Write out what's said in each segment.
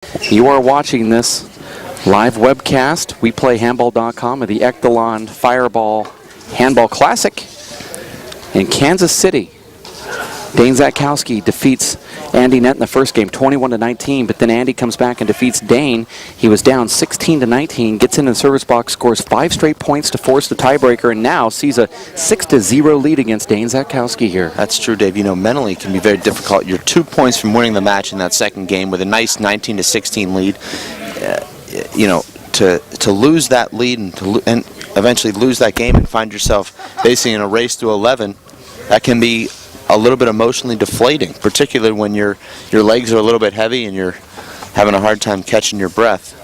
You are watching this live webcast, WePlayHandball.com, of the Echelon Fireball Handball Classic in Kansas City. Dane Szatkowski defeats Andy Nett in the first game, 21-19, but then Andy comes back and defeats Dane. He was down 16-19, gets in the service box, scores 5 straight points to force the tiebreaker, and now sees a 6-0 lead against Dane Szatkowski here. That's true, Dave. You know, mentally it can be very difficult. You're 2 points from winning the match in that second game with a nice 19-16 lead. You know, to lose that lead and eventually lose that game and find yourself basically in a race to 11, that can be a little bit emotionally deflating, particularly when your legs are a little bit heavy and you're having a hard time catching your breath.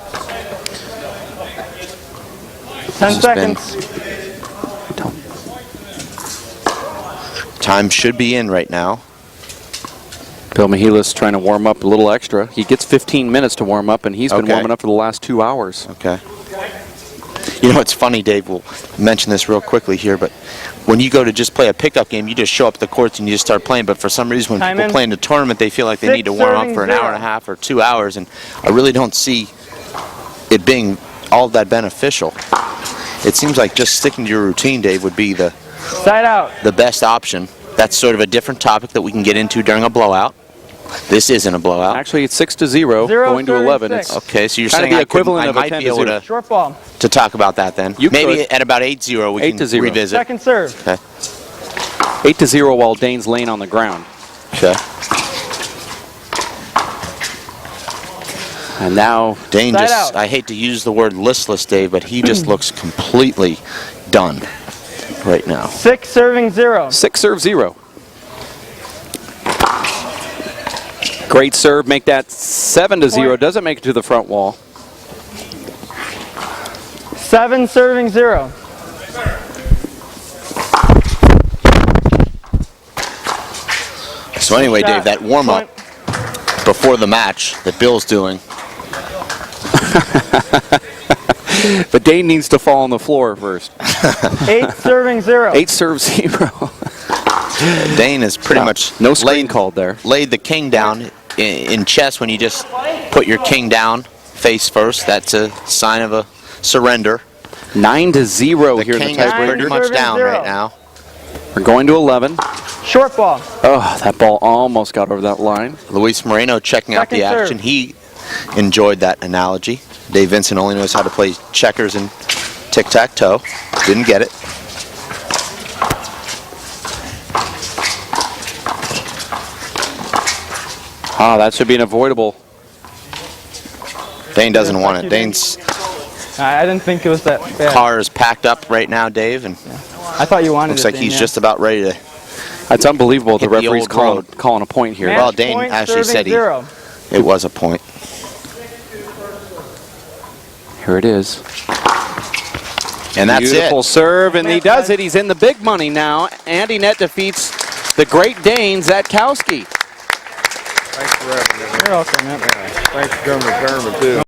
10 seconds. Time should be in right now. Bill Mihilis trying to warm up a little extra. He gets 15 minutes to warm up, and he's been warming up for the last 2 hours. Okay. You know, it's funny, Dave, we'll mention this real quickly here, but when you go to just play a pickup game, you just show up at the courts and you just start playing. But for some reason, when people play in the tournament, they feel like they need to warm up for an hour and a half or 2 hours, and I really don't see it being all that beneficial. It seems like just sticking to your routine, Dave, would be the best option. That's sort of a different topic that we can get into during a blowout. This isn't a blowout. Actually, it's 6-0, going to 11. It's okay, so you're saying the equivalent I of a might be able to talk about that then. You Maybe could. at about 8-0 we can revisit. Second serve. Okay. 8-0 while Dane's laying on the ground. Okay. And now Dane just, I hate to use the word listless, Dave, but he just looks completely done right now. 6 serving 0. 6 serve 0. Great serve, make that 7-0. Doesn't make it to the front wall. 7 serving 0. So anyway, Dave, that warm-up before the match that Bill's doing. But Dane needs to fall on the floor first. 8 serving 0. 8 serve 0. Dane is pretty much no screen called there. Laid the king down in chess. When you just put your king down face first, that's a sign of a surrender. 9-0 here in the king is tiebreaker. pretty much down right now. We're going to 11. Short ball. Oh, that ball almost got over that line. Luis Moreno checking out the action. He enjoyed that analogy. Dave Vincent only knows how to play checkers and tic-tac-toe. Didn't get it. Ah, that should be an avoidable. Dane doesn't want it. Dane's I didn't think it was that bad. car is packed up right now, Dave, and I thought you wanted looks it, like Dane, he's just about ready to. That's unbelievable. The referee's old calling a point here. Well, Dane actually said it was a point. Here it is. And that's Beautiful it. serve, and he does it. He's in the big money now. Andy Nett defeats the great Dane Szatkowski. Thanks for having me. You're welcome, man. Thanks for coming to the tournament, too.